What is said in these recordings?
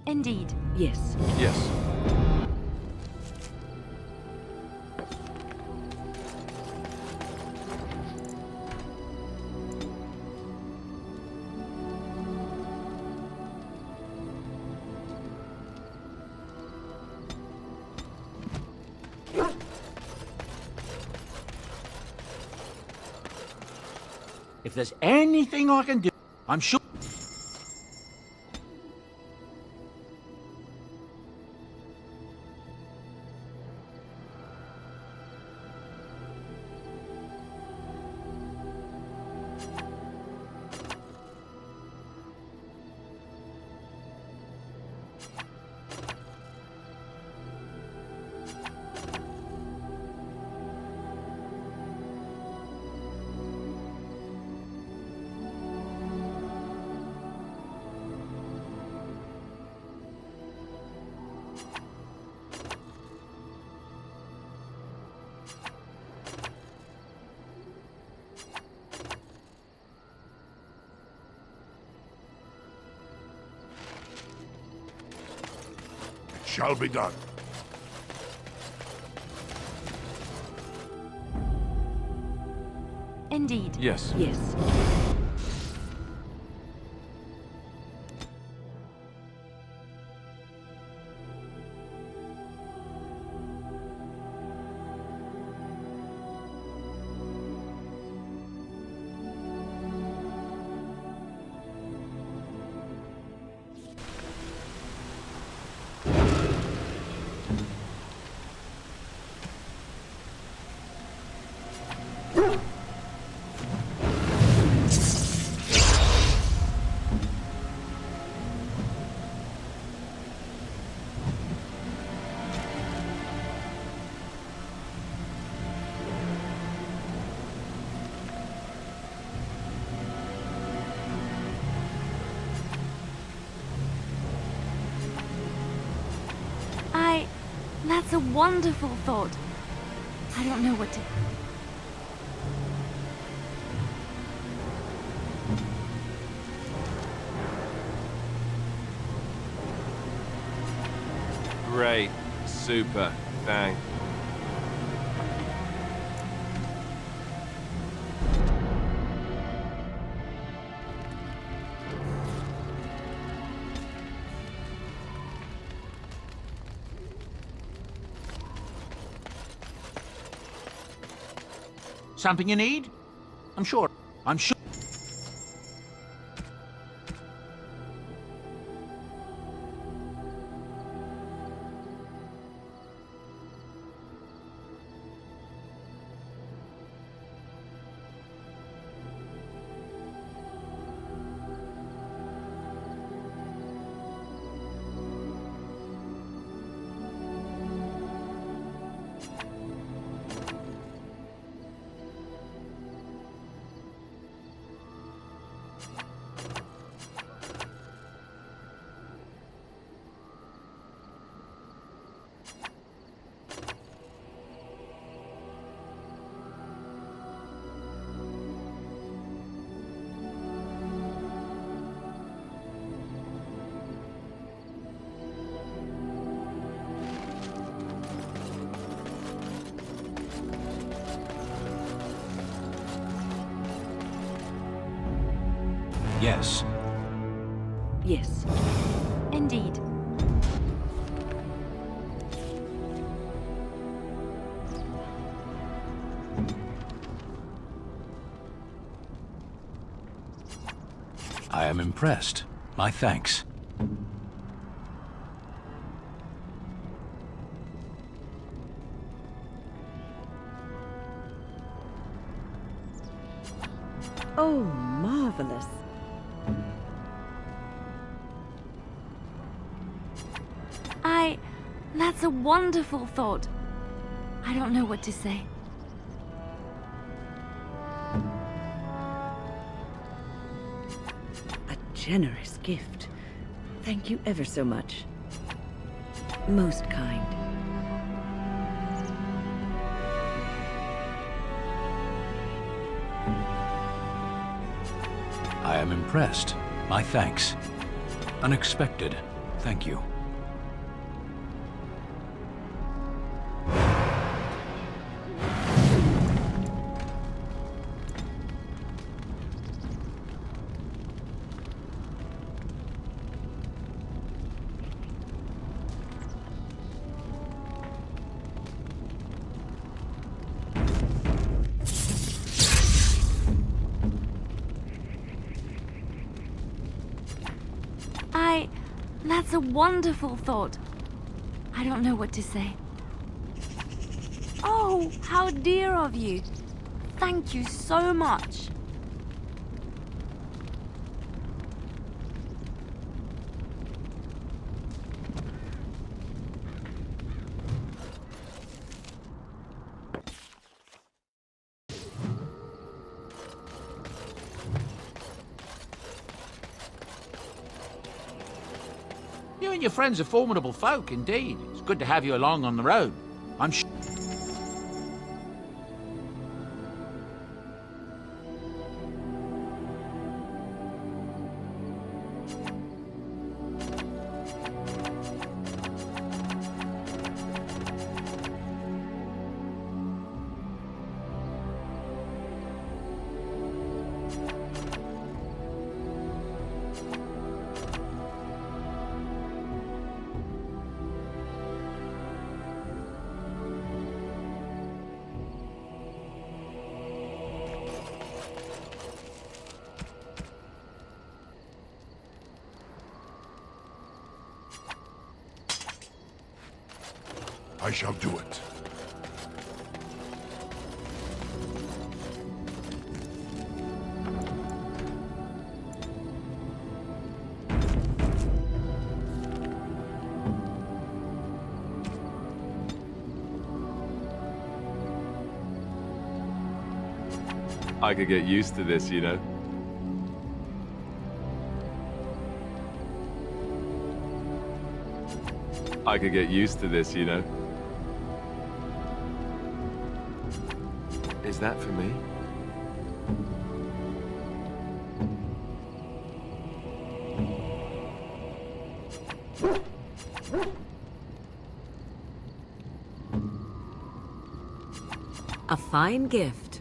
Indeed. Yes. Yes. If there's anything I can do, I'm sure. Shall be done. Indeed. Yes. Yes. That's a wonderful thought. I don't know what to... Great. Super. Thanks. Something you need? I'm sure. I'm sure. Yes. Yes. Indeed. I am impressed. My thanks. Oh, marvelous. That's a wonderful thought. I don't know what to say. A generous gift. Thank you ever so much. Most kind. I am impressed. My thanks. Unexpected. Thank you. That's a wonderful thought. I don't know what to say. Oh, how dear of you. Thank you so much. You and your friends are formidable folk, indeed. It's good to have you along on the road. I'm sure. I shall do it. I could get used to this, you know. I could get used to this, you know. Is that for me? A fine gift.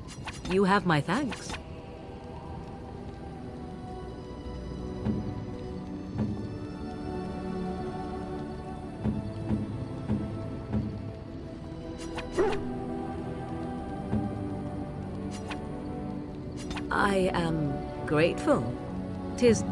You have my thanks. I am grateful. 'Tis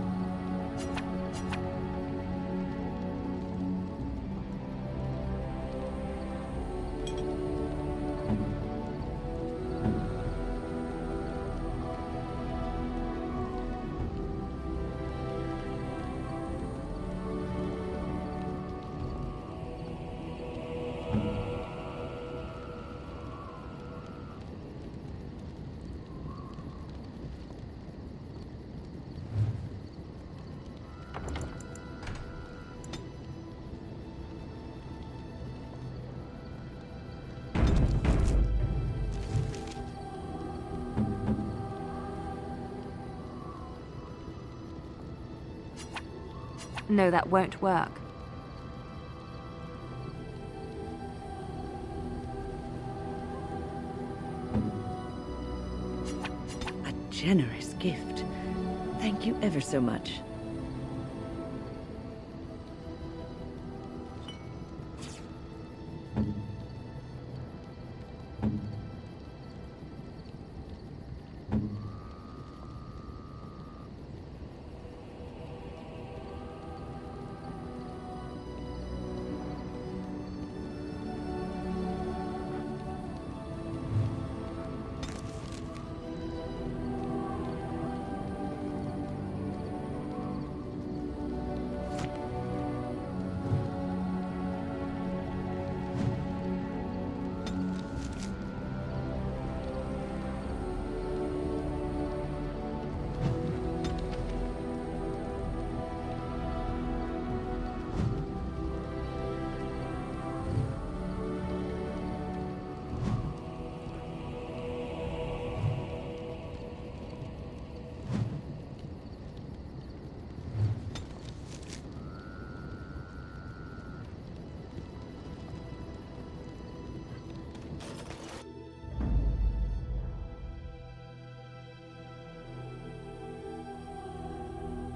No, that won't work. a generous gift. Thank you ever so much.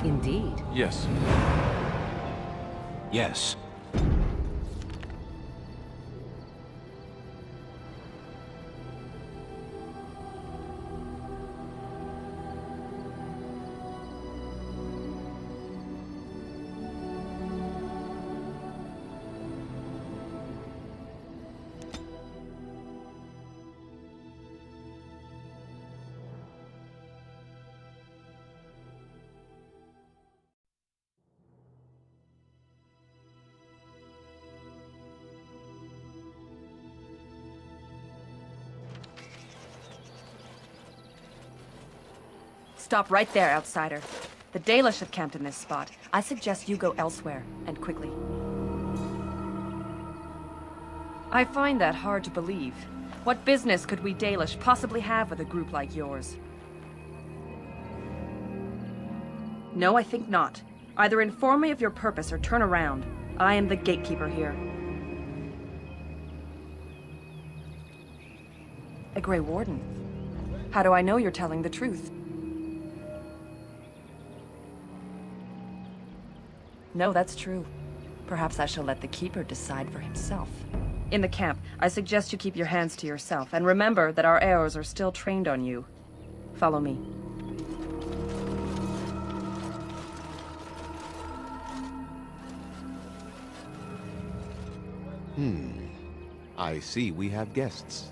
Indeed. Yes. Yes. Stop right there, outsider. The Dalish have camped in this spot. I suggest you go elsewhere, and quickly. I find that hard to believe. What business could we Dalish possibly have with a group like yours? No, I think not. Either inform me of your purpose or turn around. I am the gatekeeper here. A Grey Warden? How do I know you're telling the truth? No, that's true. Perhaps I shall let the Keeper decide for himself. In the camp, I suggest you keep your hands to yourself, and remember that our arrows are still trained on you. Follow me. I see we have guests.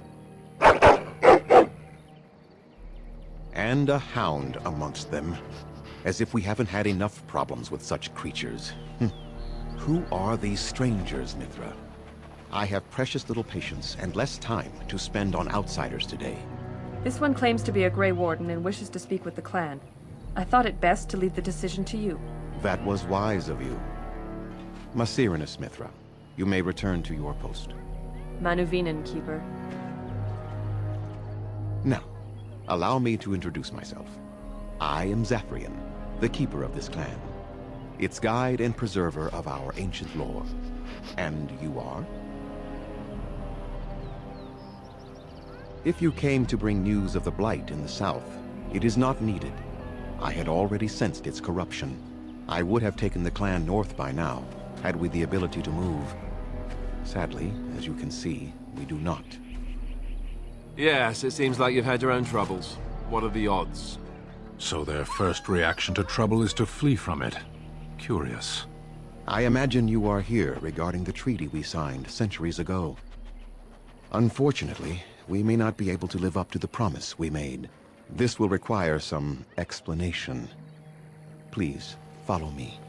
And a hound amongst them. As if we haven't had enough problems with such creatures. Who are these strangers, Mithra? I have precious little patience and less time to spend on outsiders today. This one claims to be a Grey Warden and wishes to speak with the clan. I thought it best to leave the decision to you. That was wise of you. Maserenus, Mithra, you may return to your post. Manuvinen, Keeper. Now, allow me to introduce myself. I am Zafrian, the keeper of this clan, its guide and preserver of our ancient lore. And you are? If you came to bring news of the Blight in the south, it is not needed. I had already sensed its corruption. I would have taken the clan north by now, had we the ability to move. Sadly, as you can see, we do not. Yes, it seems like you've had your own troubles. What are the odds? So their first reaction to trouble is to flee from it. Curious. I imagine you are here regarding the treaty we signed centuries ago. Unfortunately, we may not be able to live up to the promise we made. This will require some explanation. Please, follow me.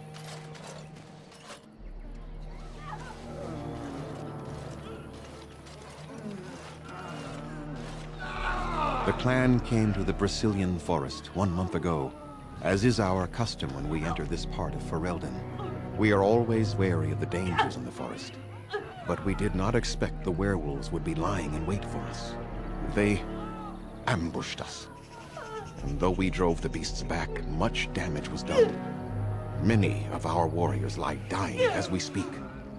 The clan came to the Brazilian forest 1 month ago, as is our custom when we enter this part of Ferelden. We are always wary of the dangers in the forest, but we did not expect the werewolves would be lying in wait for us. They ambushed us, and though we drove the beasts back, much damage was done. Many of our warriors lie dying as we speak,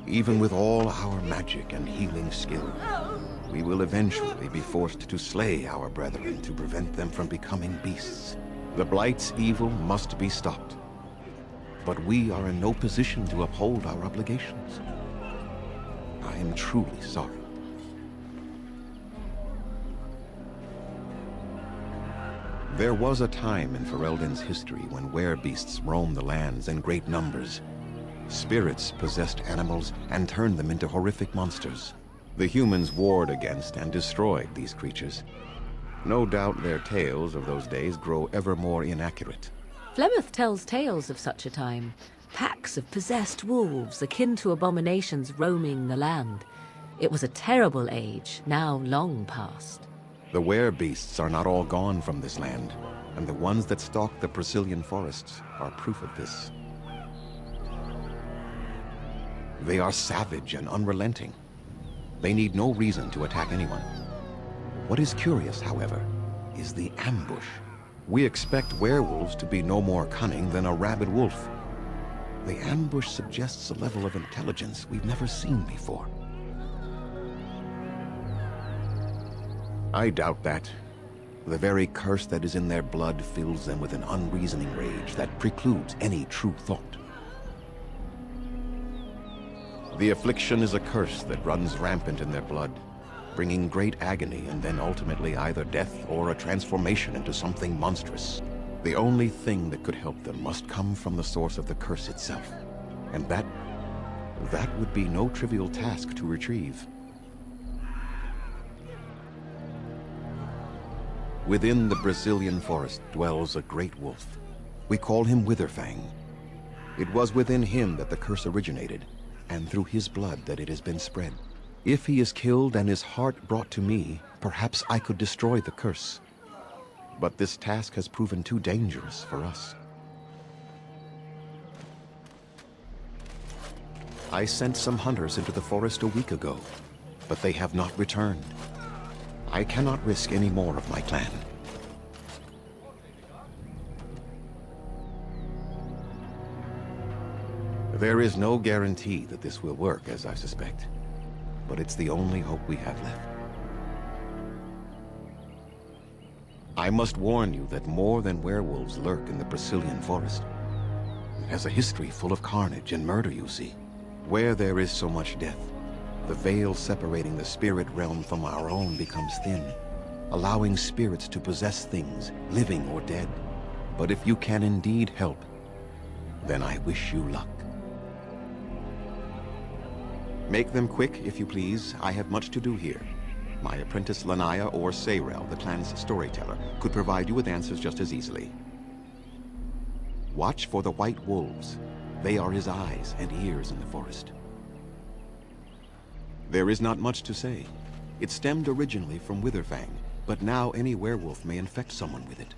even with all our magic and healing skill. We will eventually be forced to slay our brethren to prevent them from becoming beasts. The Blight's evil must be stopped. But we are in no position to uphold our obligations. I am truly sorry. There was a time in Ferelden's history when werebeasts roamed the lands in great numbers. Spirits possessed animals and turned them into horrific monsters. The humans warred against and destroyed these creatures. No doubt their tales of those days grow ever more inaccurate. Flemeth tells tales of such a time. Packs of possessed wolves akin to abominations roaming the land. It was a terrible age, now long past. The werebeasts are not all gone from this land, and the ones that stalk the Brazilian forests are proof of this. They are savage and unrelenting. They need no reason to attack anyone. What is curious, however, is the ambush. We expect werewolves to be no more cunning than a rabid wolf. The ambush suggests a level of intelligence we've never seen before. I doubt that. The very curse that is in their blood fills them with an unreasoning rage that precludes any true thought. The affliction is a curse that runs rampant in their blood, bringing great agony and then ultimately either death or a transformation into something monstrous. The only thing that could help them must come from the source of the curse itself, and that would be no trivial task to retrieve. Within the Brazilian forest dwells a great wolf. We call him Witherfang. It was within him that the curse originated, and through his blood that it has been spread. If he is killed and his heart brought to me, perhaps I could destroy the curse. But this task has proven too dangerous for us. I sent some hunters into the forest a week ago, but they have not returned. I cannot risk any more of my clan. There is no guarantee that this will work, as I suspect, but it's the only hope we have left. I must warn you that more than werewolves lurk in the Brazilian forest. It has a history full of carnage and murder, you see. Where there is so much death, the veil separating the spirit realm from our own becomes thin, allowing spirits to possess things, living or dead. But if you can indeed help, then I wish you luck. Make them quick, if you please. I have much to do here. My apprentice Lanaya or Sayrel, the clan's storyteller, could provide you with answers just as easily. Watch for the white wolves. They are his eyes and ears in the forest. There is not much to say. It stemmed originally from Witherfang, but now any werewolf may infect someone with it.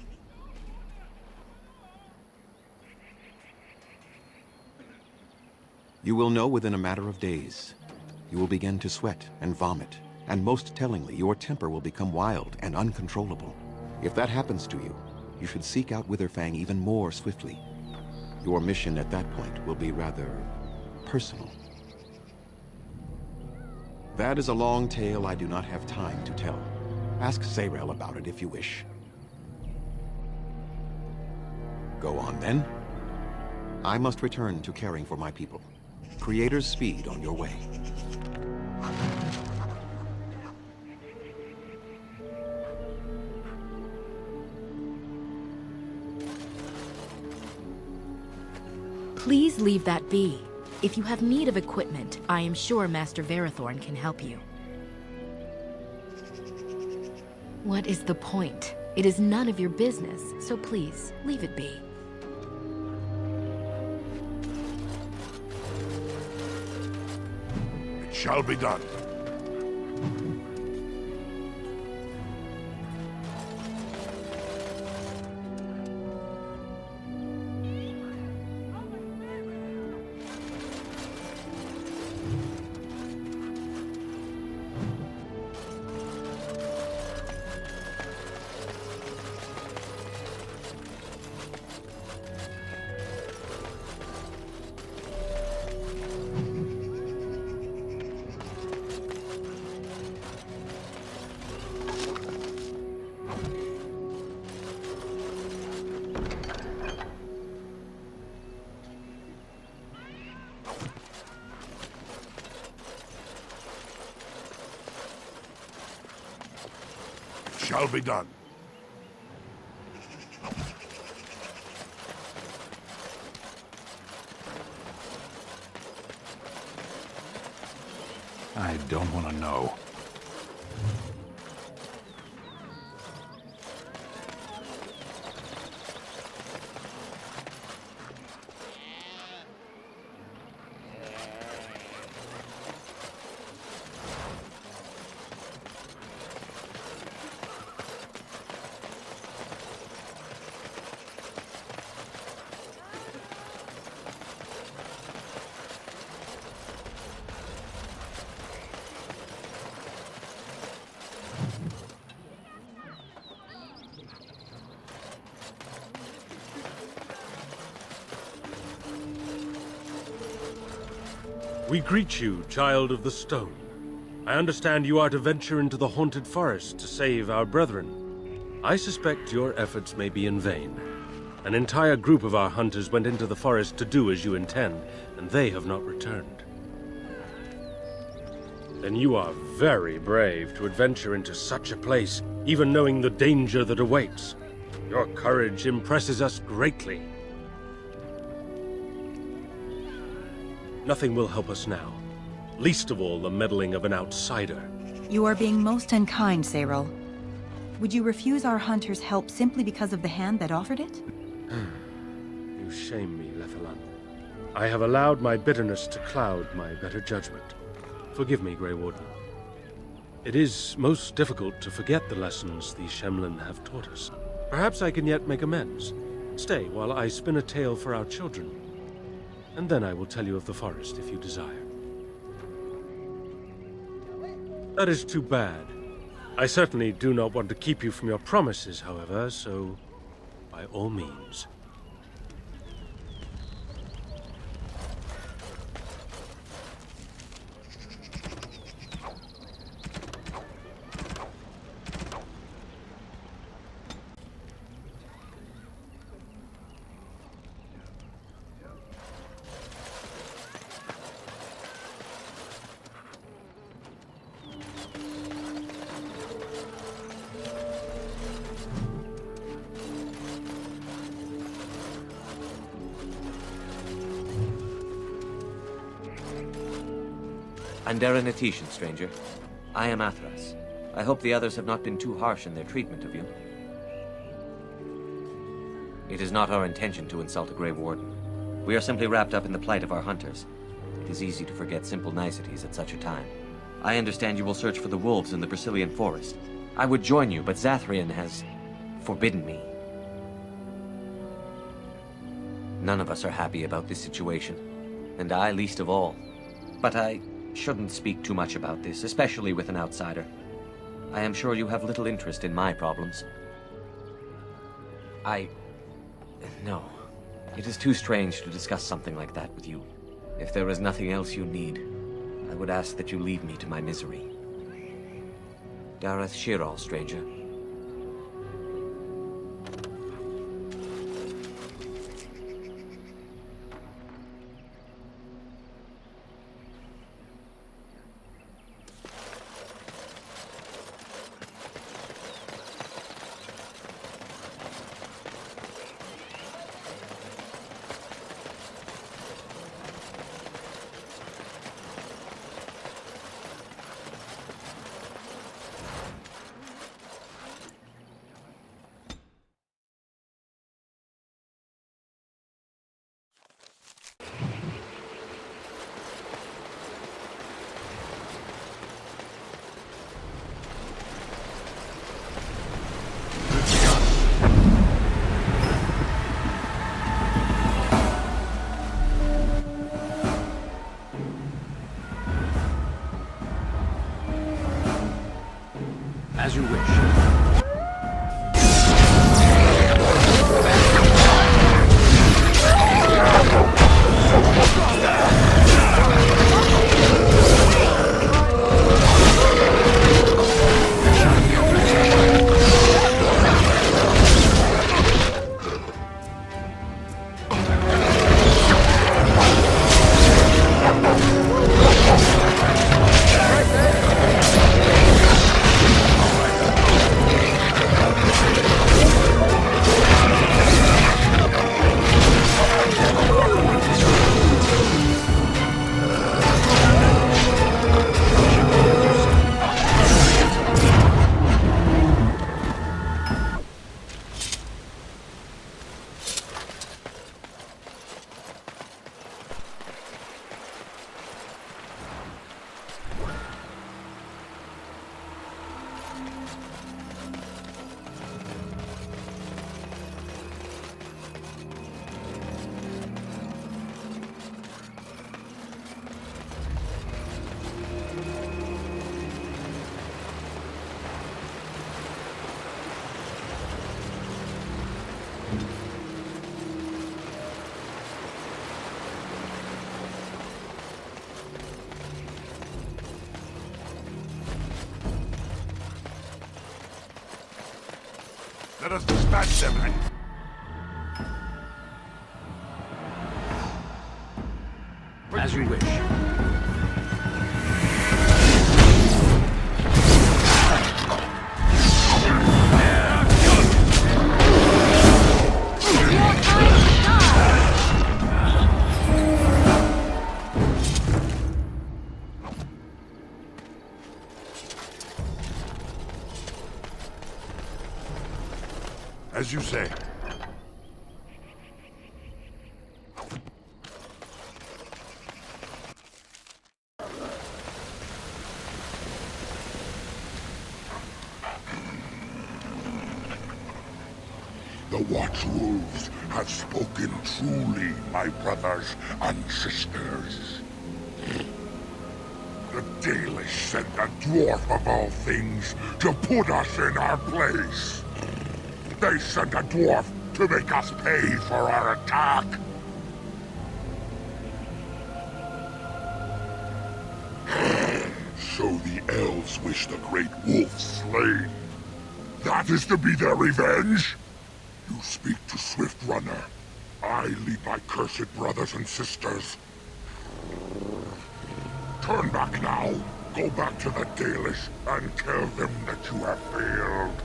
You will know within a matter of days. You will begin to sweat and vomit, and most tellingly, your temper will become wild and uncontrollable. If that happens to you, you should seek out Witherfang even more swiftly. Your mission at that point will be rather personal. That is a long tale I do not have time to tell. Ask Sayrel about it if you wish. Go on then. I must return to caring for my people. Creator's speed on your way. Please leave that be. If you have need of equipment, I am sure Master Verathorn can help you. What is the point? It is none of your business, so please, leave it be. It shall be done. Shall be done. I don't want to know. We greet you, Child of the Stone. I understand you are to venture into the haunted forest to save our brethren. I suspect your efforts may be in vain. An entire group of our hunters went into the forest to do as you intend, and they have not returned. Then you are very brave to adventure into such a place, even knowing the danger that awaits. Your courage impresses us greatly. Nothing will help us now, least of all the meddling of an outsider. You are being most unkind, Cyril. Would you refuse our hunters' help simply because of the hand that offered it? You shame me, Lethalan. I have allowed my bitterness to cloud my better judgment. Forgive me, Grey Warden. It is most difficult to forget the lessons the Shemlin have taught us. Perhaps I can yet make amends. Stay while I spin a tale for our children, and then I will tell you of the forest if you desire. That is too bad. I certainly do not want to keep you from your promises, however, so by all means. I'm Darren Atishan, stranger. I am Athras. I hope the others have not been too harsh in their treatment of you. It is not our intention to insult a Grey Warden. We are simply wrapped up in the plight of our hunters. It is easy to forget simple niceties at such a time. I understand you will search for the wolves in the Brazilian forest. I would join you, but Zathrian has forbidden me. None of us are happy about this situation, and I least of all. But I shouldn't speak too much about this, especially with an outsider. I am sure you have little interest in my problems. No. It is too strange to discuss something like that with you. If there is nothing else you need, I would ask that you leave me to my misery. Dareth Shiral, stranger. As you wish. Let us dispatch them and... As you wish. As you say. The Watchwolves have spoken truly, my brothers and sisters. The Dalish sent a dwarf of all things to put us in our place. They sent a dwarf to make us pay for our attack. So the elves wish the great wolf slain. That is to be their revenge? You speak to Swift Runner. I lead my cursed brothers and sisters. Turn back now. Go back to the Dalish and tell them that you have failed.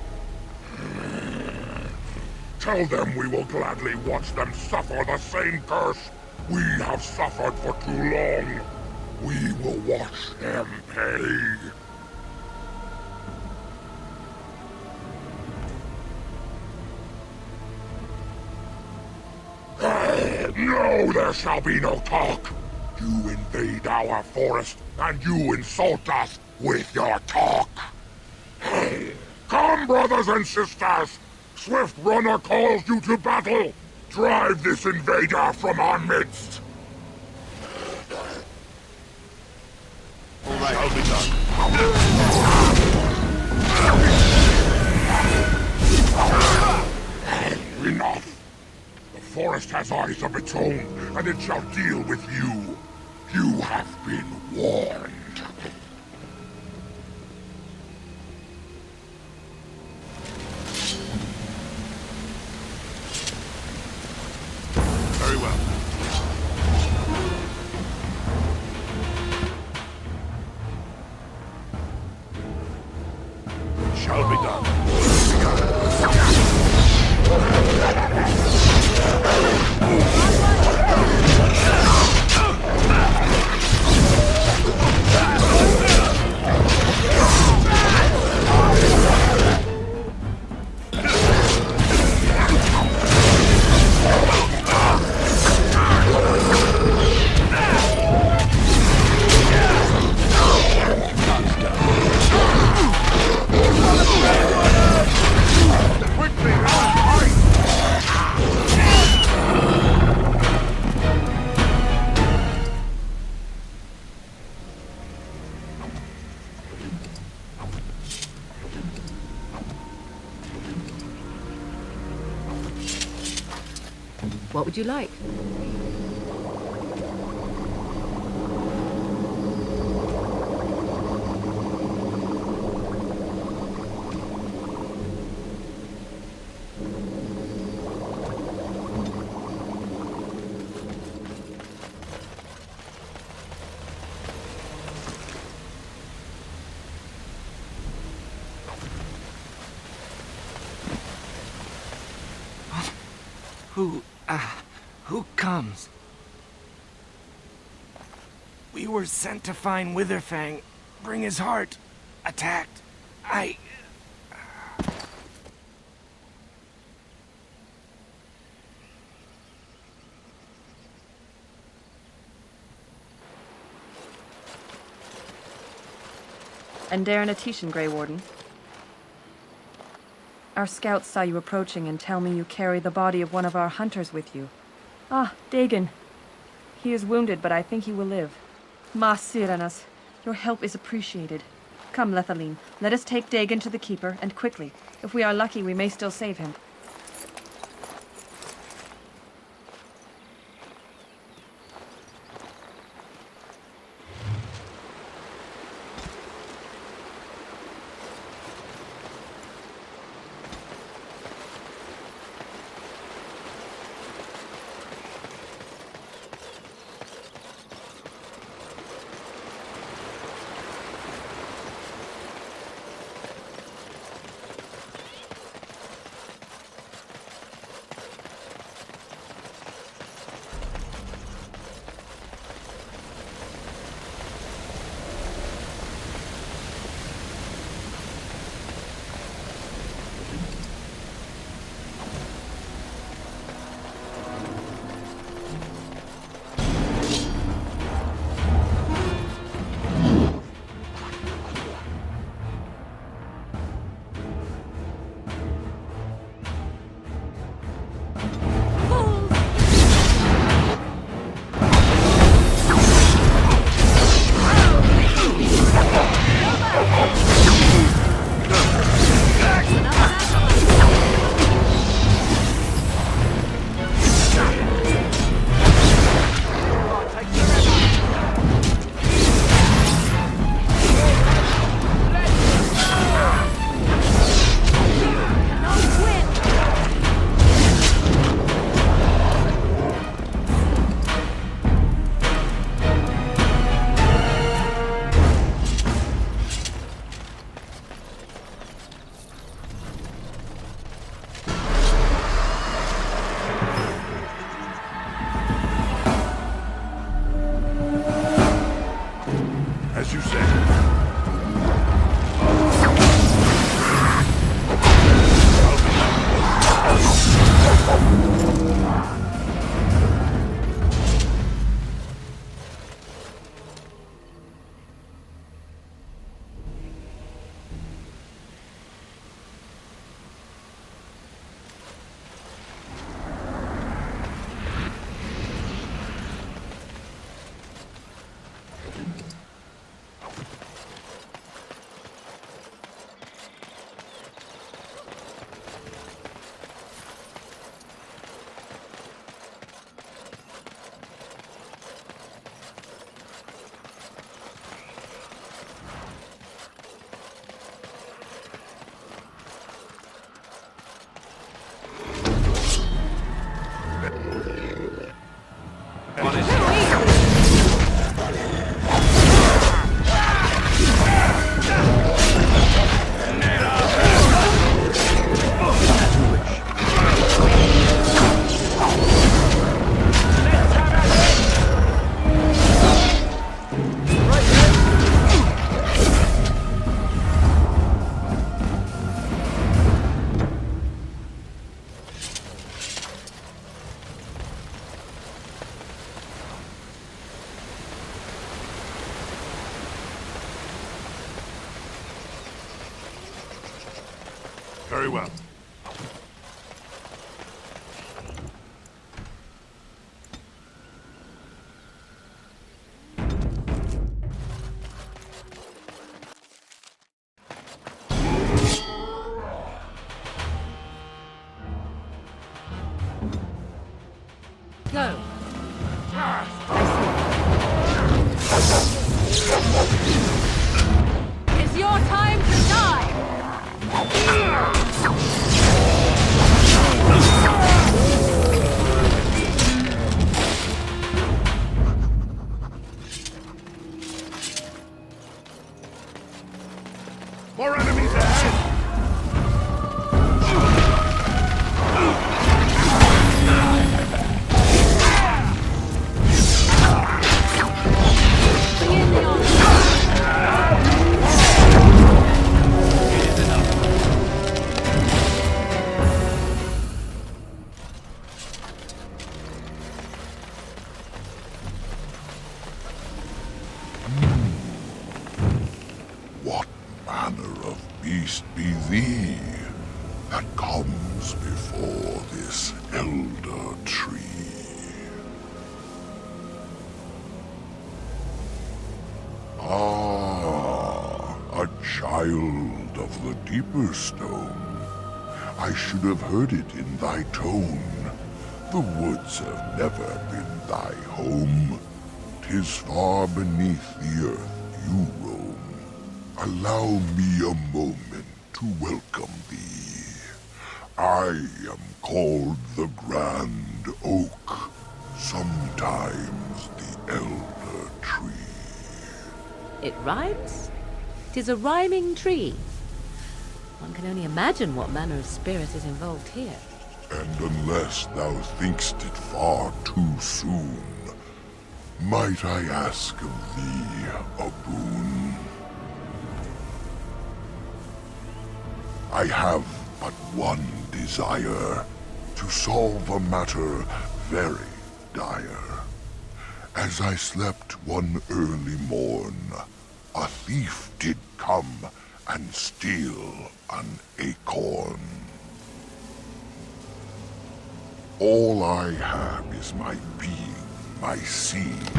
Tell them we will gladly watch them suffer the same curse we have suffered for too long. We will watch them pay. No, there shall be no talk. You invade our forest, and you insult us with your talk. Come, brothers and sisters! Swift Runner calls you to battle! Drive this invader from our midst! All right, shall be done. Enough! The forest has eyes of its own, and it shall deal with you. You have been warned. Very well. Shall be done. What would you like? Who comes? We were sent to find Witherfang. Bring his heart. Attacked. And Darren Atishan, Grey Warden. Our scouts saw you approaching and tell me you carry the body of one of our hunters with you. Ah, Dagon. He is wounded, but I think he will live. Ma Siranas, your help is appreciated. Come, Lethaline, let us take Dagon to the Keeper, and quickly. If we are lucky, we may still save him. As you say. Very well. Go. It's your time to die! More enemies ahead! What manner of beast be thee that comes before this elder tree? Ah, a child of the deeper stone. I should have heard it in thy tone. The woods have never been thy home. 'Tis far beneath the earth you roam. Allow me a moment to welcome thee. I am called the Grand Oak, sometimes the Elder Tree. It rhymes? 'Tis a rhyming tree. One can only imagine what manner of spirit is involved here. And unless thou think'st it far too soon, might I ask of thee a boon? I have but one desire, to solve a matter very dire. As I slept one early morn, a thief did come and steal an acorn. All I have is my being, my seed.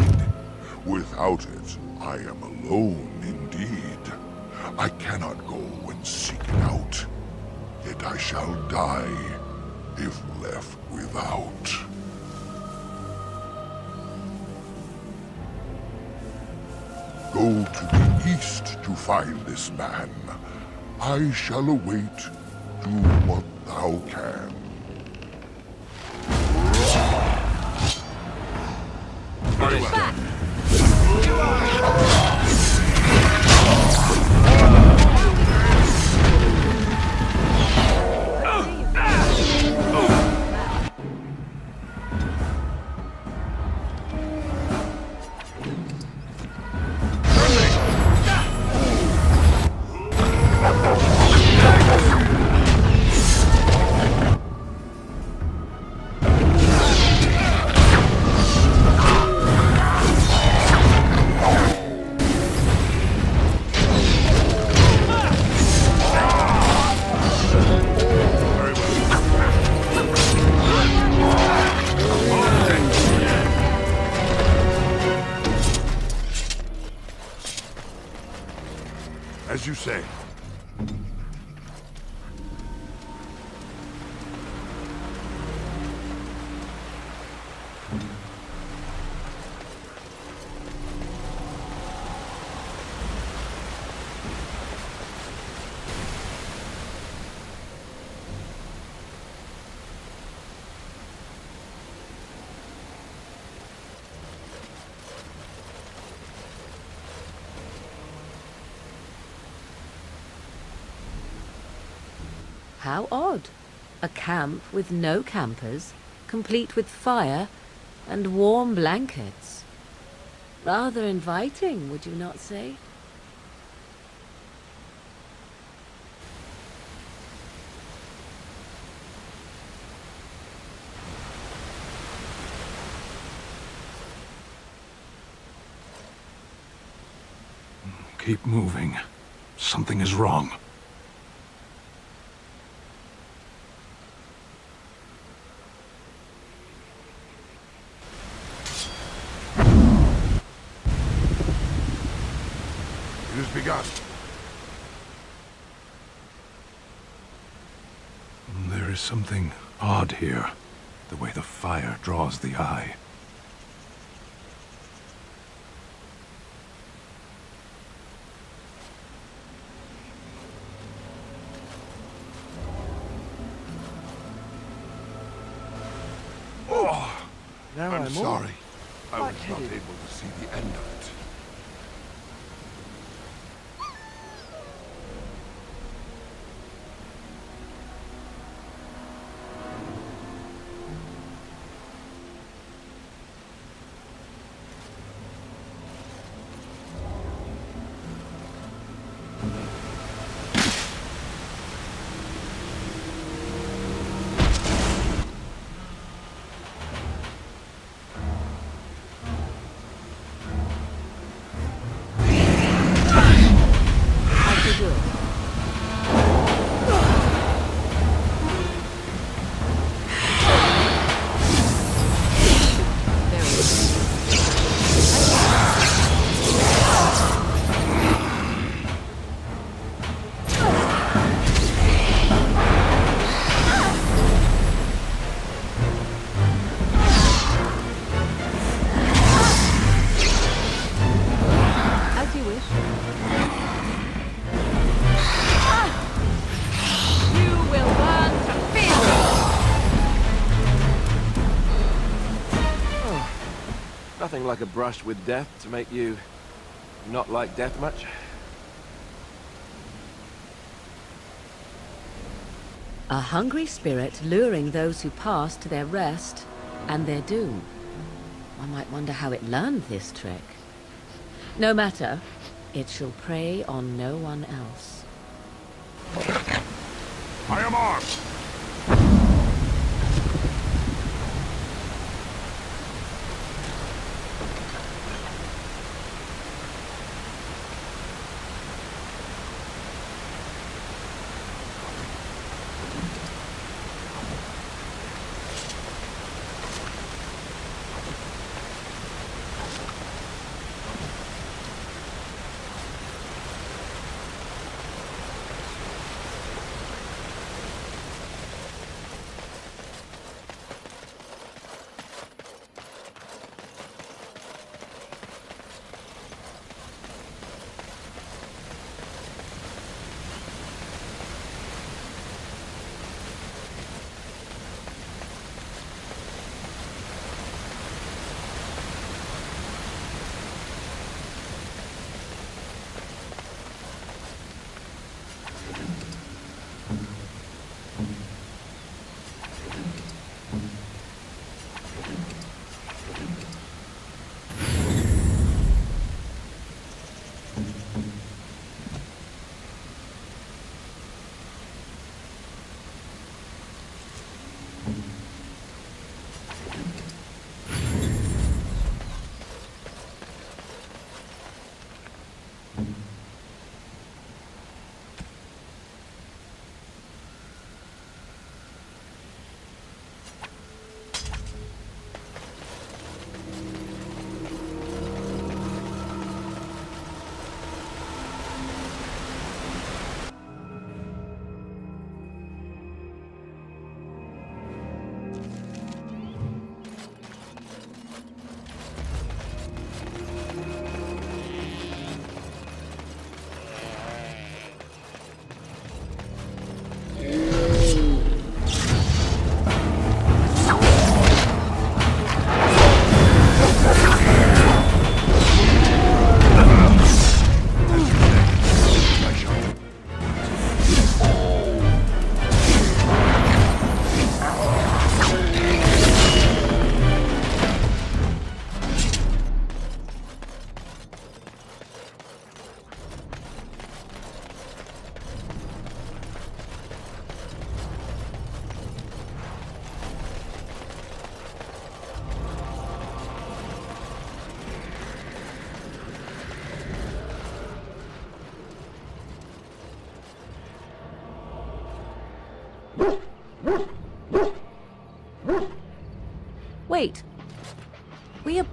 Without it, I am alone indeed. I cannot go and seek it out, yet I shall die if left without. Go to the east to find this man. I shall await. Do what thou can. Very well. as you say. How odd. A camp with no campers, complete with fire and warm blankets. Rather inviting, would you not say? Keep moving. Something is wrong. It has begun. There is something odd here. The way the fire draws the eye. Oh, Now I'm I'm sorry. I was not lightheaded. able to see the end of it. Nothing like a brush with death to make you not like death much. A hungry spirit luring those who pass to their rest and their doom. One might wonder how it learned this trick. No matter, it shall prey on no one else. I am armed.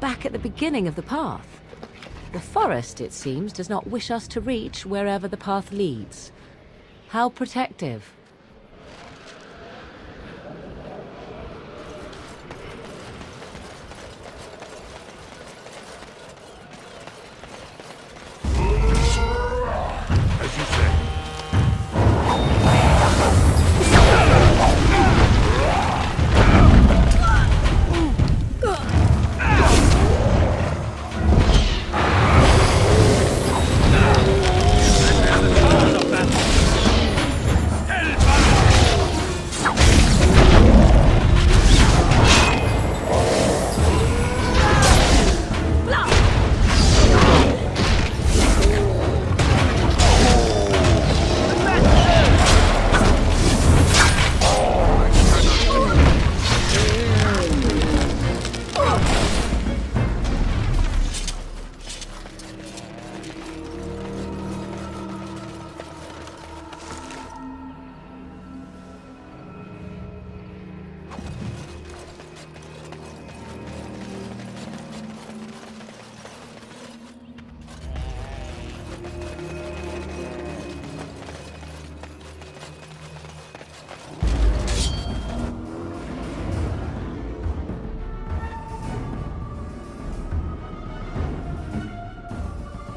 back at the beginning of the path. The forest, it seems, does not wish us to reach wherever the path leads. How protective. As you say.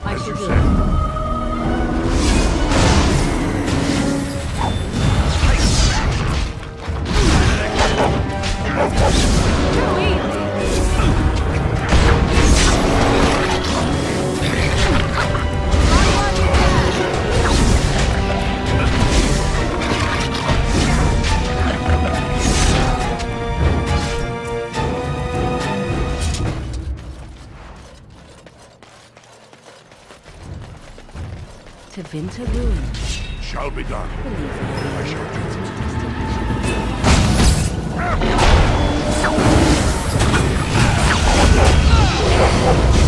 As you say. To Winter Ruin. Shall be done. I shall do it.